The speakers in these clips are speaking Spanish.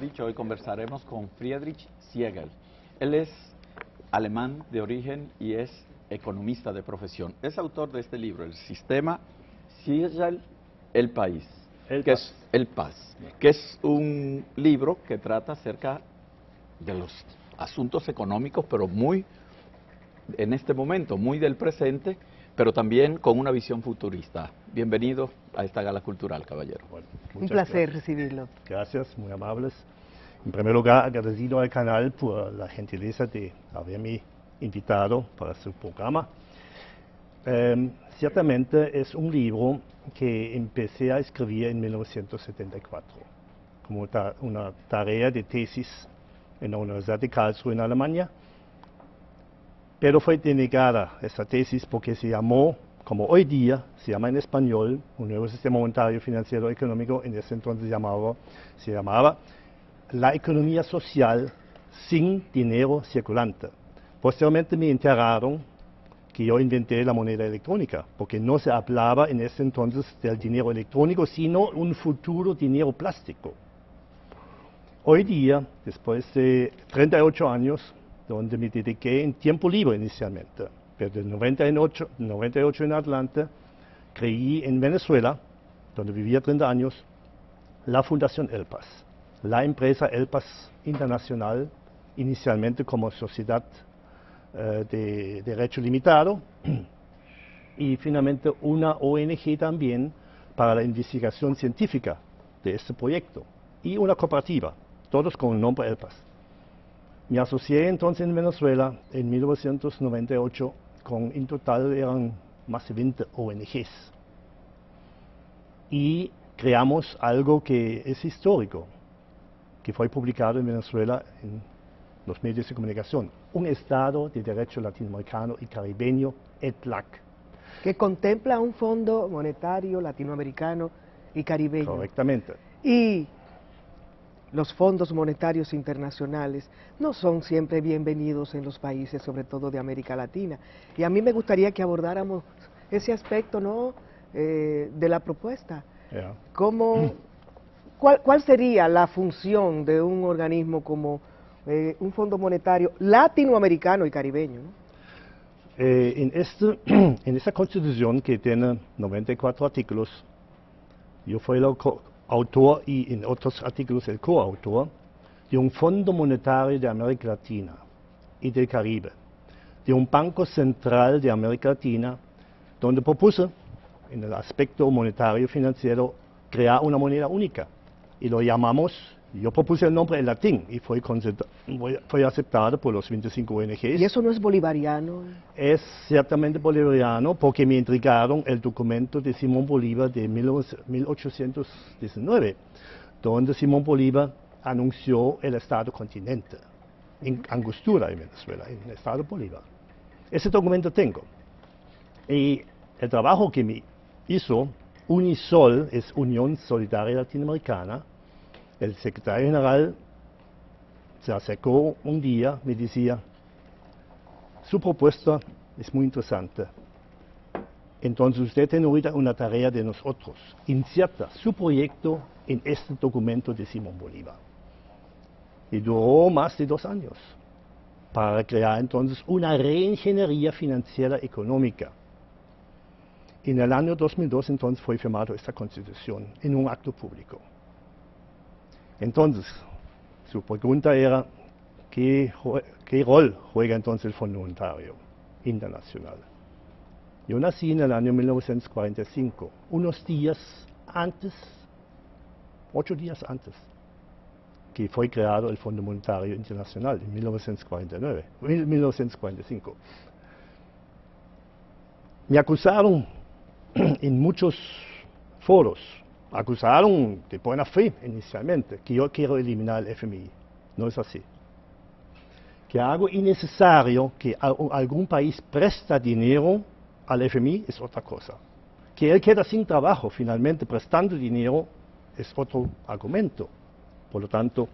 dicho, hoy conversaremos con Friedrich Siegel. Él es alemán de origen y es economista de profesión. Es autor de este libro, El Sistema Siegel, El País, El Paz, que es un libro que trata acerca de los asuntos económicos, pero muy, en este momento, muy del presente, pero también con una visión futurista. Bienvenido a esta gala cultural, caballero. Bueno, Un placer recibirlo. Gracias, muy amables. En primer lugar, agradecido al canal por la gentileza de haberme invitado para su programa. Ciertamente es un libro que empecé a escribir en 1974, como una tarea de tesis en la Universidad de Karlsruhe en Alemania, pero fue denegada esa tesis porque se llamó, como hoy día se llama en español, un nuevo sistema monetario, financiero, económico. En ese entonces se llamaba la economía social sin dinero circulante. Posteriormente me enteraron que yo inventé la moneda electrónica, porque no se hablaba en ese entonces del dinero electrónico, sino un futuro dinero plástico. Hoy día, después de 38 años, donde me dediqué en tiempo libre inicialmente, pero del 98 en adelante, creí en Venezuela, donde vivía 30 años, la Fundación El Paz, la empresa El Paz Internacional, inicialmente como sociedad de derecho limitado, y finalmente una ONG también para la investigación científica de este proyecto, y una cooperativa, todos con el nombre El Paz. Me asocié entonces en Venezuela en 1998 con, en total eran más de 20 ONGs, y creamos algo que es histórico, que fue publicado en Venezuela en los medios de comunicación, un Estado de Derecho Latinoamericano y Caribeño, ETLAC. Que contempla un fondo monetario latinoamericano y caribeño. Correctamente. Y los fondos monetarios internacionales no son siempre bienvenidos en los países, sobre todo de América Latina. Y a mí me gustaría que abordáramos ese aspecto, ¿no?, de la propuesta. Yeah. ¿Cuál sería la función de un organismo como un fondo monetario latinoamericano y caribeño, ¿no? En esta constitución, que tiene 94 artículos, yo fui el autor y en otros artículos el coautor de un Fondo Monetario de América Latina y del Caribe, de un Banco Central de América Latina, donde propuse, en el aspecto monetario financiero, crear una moneda única. Y lo llamamos, yo propuse el nombre en latín y fue aceptado por los 25 ONGs. ¿Y eso no es bolivariano? Es ciertamente bolivariano, porque me entregaron el documento de Simón Bolívar de 1819, donde Simón Bolívar anunció el Estado continente, en Angostura, en Venezuela, en el Estado Bolívar. Ese documento tengo. Y el trabajo que me hizo UNISOL, es Unión Solidaria Latinoamericana, el secretario general se acercó un día, me decía, su propuesta es muy interesante, entonces usted tiene ahorita una tarea de nosotros, inserta su proyecto en este documento de Simón Bolívar. Y duró más de 2 años para crear entonces una reingeniería financiera económica. En el año 2002 entonces fue firmada esta constitución en un acto público. Entonces, su pregunta era, ¿qué rol juega entonces el Fondo Monetario Internacional? Yo nací en el año 1945, unos días antes, 8 días antes, que fue creado el Fondo Monetario Internacional en 1945. Me acusaron en muchos foros, acusaron de buena fe inicialmente, que yo quiero eliminar el FMI. No es así. Que algo innecesario, que algún país presta dinero al FMI es otra cosa. Que él queda sin trabajo finalmente prestando dinero es otro argumento. Por lo tanto,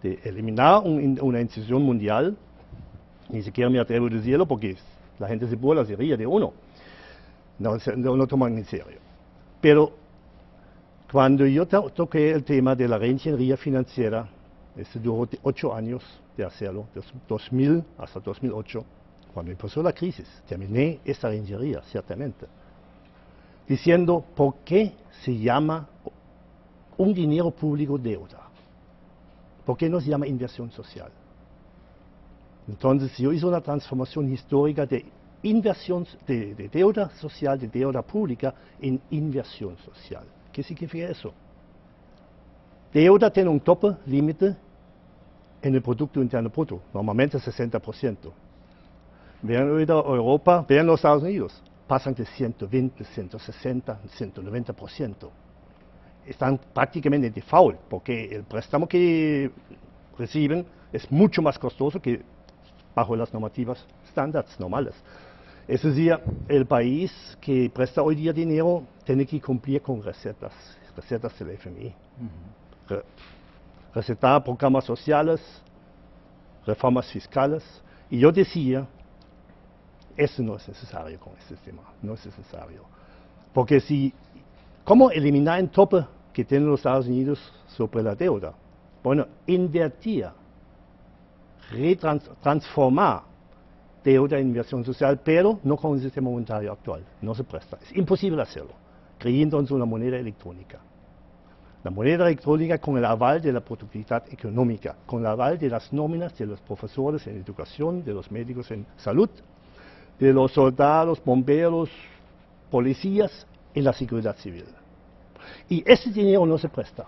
de eliminar una institución mundial, ni siquiera me atrevo a decirlo porque la gente se burla, se ríe de uno. No toman en serio. Pero Cuando yo toqué el tema de la reingeniería financiera, duró 8 años de hacerlo, desde 2000 hasta 2008, cuando empezó la crisis. Terminé esa reingeniería, ciertamente, diciendo por qué se llama un dinero público deuda. ¿Por qué no se llama inversión social? Entonces yo hice una transformación histórica de inversión de deuda social, de deuda pública, en inversión social. ¿Qué significa eso? Deuda tiene un tope límite en el Producto Interno Bruto, normalmente 60%. Vean ahorita Europa, vean los Estados Unidos, pasan de 120, 160, 190%. Están prácticamente en default, porque el préstamo que reciben es mucho más costoso que bajo las normativas estándares normales. Es decir, el país que presta hoy día dinero tiene que cumplir con recetas del FMI. Recetar programas sociales, reformas fiscales. Y yo decía, eso no es necesario con este sistema, no es necesario. Porque ¿cómo eliminar el tope que tienen los Estados Unidos sobre la deuda? Bueno, invertir, transformar deuda en inversión social, pero no con el sistema monetario actual, no se presta. Es imposible hacerlo, creyendo en una moneda electrónica. La moneda electrónica con el aval de la productividad económica, con el aval de las nóminas de los profesores en educación, de los médicos en salud, de los soldados, bomberos, policías en la seguridad civil. Y ese dinero no se presta.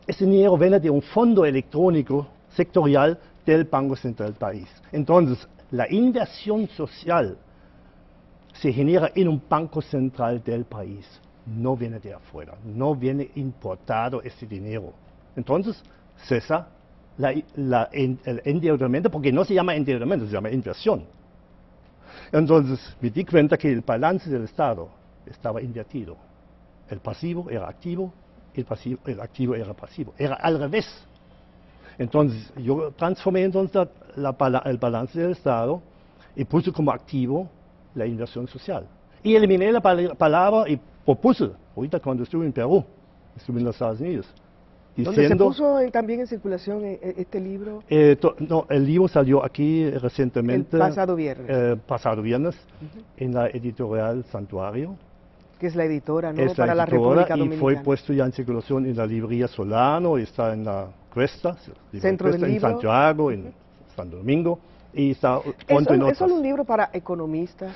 Ese dinero viene de un fondo electrónico sectorial del Banco Central del país. Entonces, la inversión social se genera en un banco central del país, no viene de afuera, no viene importado ese dinero. Entonces, cesa el endeudamiento, porque no se llama endeudamiento, se llama inversión. Entonces, me di cuenta que el balance del Estado estaba invertido. El pasivo era activo, el activo era pasivo. Era al revés. Entonces, yo transformé entonces el balance del Estado y puse como activo la inversión social. Y eliminé la palabra y propuse, ahorita cuando estuve en Perú, estuve en los Estados Unidos, ¿Dónde se puso también en circulación este libro? No, el libro salió aquí recientemente. El pasado viernes. Pasado viernes, en la editorial Santuario. Que es la editora, ¿no? Es Para la editora, República Dominicana. y fue puesto ya en circulación en la librería Solano, está en la Cuesta, Centro del en Libro. Santiago, en Santo Domingo, y está pronto en ¿Es otras. solo un libro para economistas?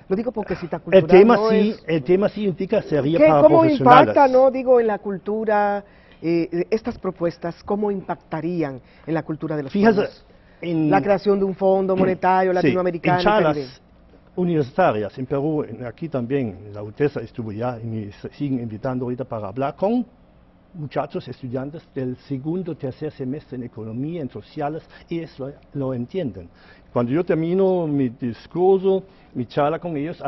Lo digo porque cita cultural El tema sí indica sería ¿Qué, para ¿Cómo profesionales. impacta, no? Digo, en la cultura, estas propuestas, ¿cómo impactarían en la cultura de los pueblos? La creación de un fondo monetario latinoamericano. En charlas universitarias, en Perú, aquí también, en la UTESA estuvo ya, y me siguen invitando ahorita para hablar con muchachos estudiantes del segundo, tercer semestre en economía, en sociales, y eso lo entienden. Cuando yo termino mi discurso, mi charla con ellos,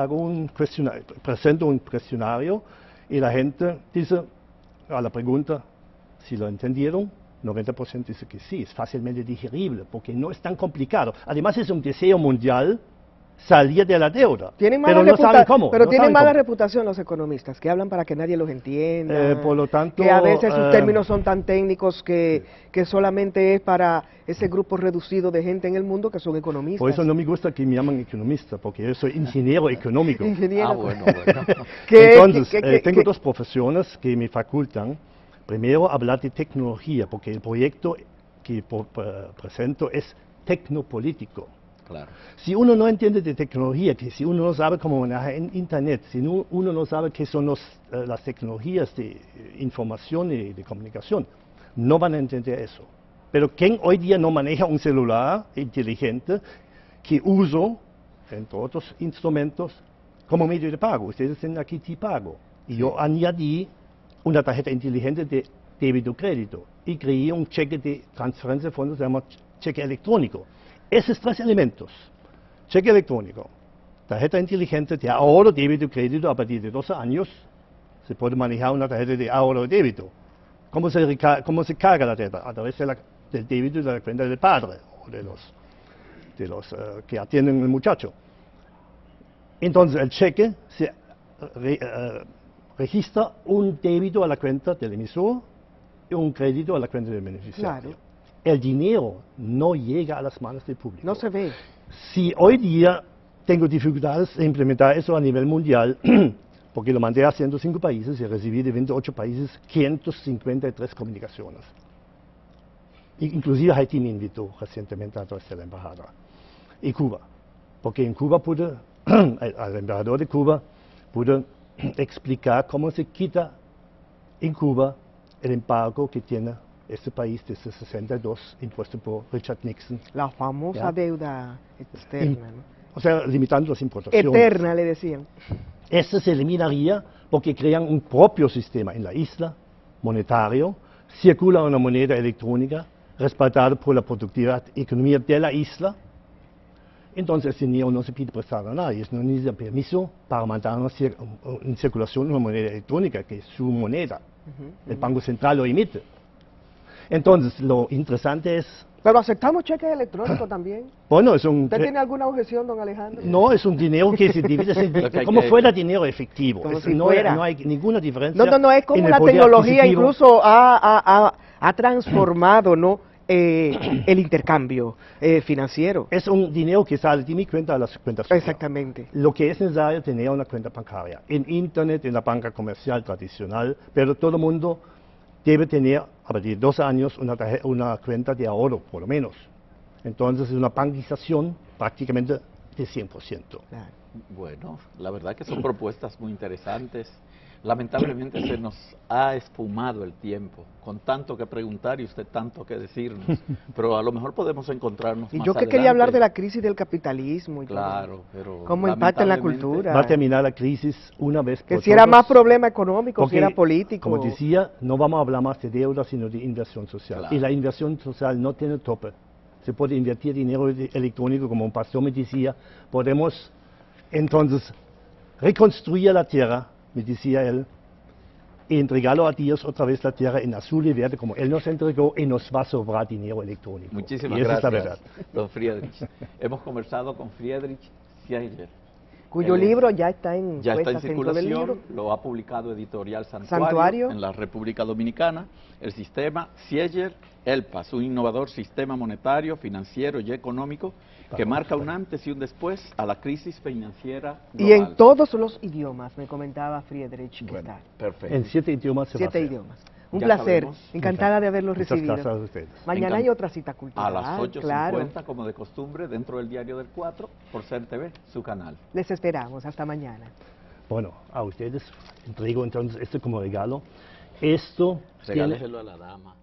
presento un cuestionario y la gente dice a la pregunta si lo entendieron. 90% dice que sí, es fácilmente digerible, porque no es tan complicado. Además es un deseo mundial salir de la deuda, pero no saben cómo. Pero tienen mala reputación los economistas, que hablan para que nadie los entienda, por lo tanto, que a veces sus términos son tan técnicos que solamente es para ese grupo reducido de gente en el mundo que son economistas. Por eso no me gusta que me llamen economista, porque yo soy ingeniero económico. Ingeniero. Bueno. Entonces, tengo dos profesiones que me facultan. Primero, hablar de tecnología, porque el proyecto que presento es tecnopolítico. Claro. Si uno no entiende de tecnología, que si uno no sabe cómo manejar en Internet, si uno no sabe qué son las tecnologías de información y de comunicación, no van a entender eso. Pero ¿quién hoy día no maneja un celular inteligente que uso, entre otros instrumentos, como medio de pago? Ustedes tienen aquí T-Pago. Y yo añadí una tarjeta inteligente de débito-crédito y creé un cheque de transferencia de fondos, se llama cheque electrónico. Esos tres elementos, cheque electrónico, tarjeta inteligente de ahorro, débito y crédito a partir de 12 años, se puede manejar una tarjeta de ahorro y débito. ¿Cómo se carga la tarjeta? A través del débito y de la cuenta del padre, o de los que atienden al muchacho. Entonces el cheque se registra un débito a la cuenta del emisor y un crédito a la cuenta del beneficiario. Claro. El dinero no llega a las manos del público. No se ve. Si hoy día tengo dificultades de implementar eso a nivel mundial, porque lo mandé a 105 países y recibí de 28 países 553 comunicaciones. Inclusive Haití me invitó recientemente a través de la embajada. Y Cuba, porque en Cuba pude, al embajador de Cuba, pude explicar cómo se quita en Cuba el embargo que tiene este país desde 62, impuesto por Richard Nixon. La famosa ¿Ya? deuda externa, ¿no? O sea, limitando las importaciones. Eterna, le decían. Este se eliminaría porque crean un propio sistema en la isla, monetario, circula una moneda electrónica respaldada por la productividad economía de la isla. Entonces el dinero no se pide prestado a nadie, no necesita permiso para mandar en circulación una moneda electrónica, que es su moneda. El Banco Central lo emite. Entonces lo interesante es, Pero aceptamos cheques electrónicos también. bueno, es un... ¿Usted tiene alguna objeción, don Alejandro? No, es un dinero que se divide como fuera dinero efectivo. Como Es- si no, fuera. no hay ninguna diferencia. No, es en como el la poder tecnología adquisitivo. incluso ha transformado, ¿no? El intercambio financiero. Es un dinero que sale de mi cuenta a la cuenta social. Exactamente. Lo que es necesario es tener una cuenta bancaria. En Internet, en la banca comercial tradicional, pero todo el mundo debe tener, a partir de 2 años, una cuenta de ahorro, por lo menos. Entonces es una banquización prácticamente de 100%. Claro. Bueno, la verdad que son propuestas muy interesantes. Lamentablemente se nos ha esfumado el tiempo, con tanto que preguntar y usted tanto que decirnos, pero a lo mejor podemos encontrarnos Y más yo que adelante. quería hablar de la crisis del capitalismo y todo. Claro, pero ¿Cómo impacta en la lamentablemente- cultura? Va a terminar la crisis una vez por Que si era todas, más problema económico, si porque, era político. como decía, no vamos a hablar más de deuda, sino de inversión social. Claro. Y la inversión social no tiene tope. Se puede invertir dinero electrónico, como un pastor me decía. Podemos entonces reconstruir la tierra, me decía él, y entregarlo a Dios otra vez la tierra en azul y verde, como Él nos entregó, y nos va a sobrar dinero electrónico. Muchísimas y esa gracias, es la verdad. don Friedrich. Hemos conversado con Friedrich Siegel, Cuyo Él es- libro ya está en ya está en puestas dentro del circulación, libro. lo ha publicado Editorial Santuario, Santuario. en la República Dominicana, el sistema Siegel ELPAS, un innovador sistema monetario, financiero y económico que marca un antes y un después a la crisis financiera global. Y en todos los idiomas, me comentaba Friedrich, que Bueno, está. Perfecto. En 7 idiomas se va a 7 hacer. idiomas. Un Ya placer, sabemos. encantada de haberlos Muchas recibido. gracias a ustedes. Mañana hay otra cita cultural. A las 8:50, claro. como de costumbre, dentro del Diario del 4, por CERTV, su canal. Les esperamos, hasta mañana. Bueno, a ustedes entrego entonces esto como regalo. Esto tiene... Regáleselo a la dama.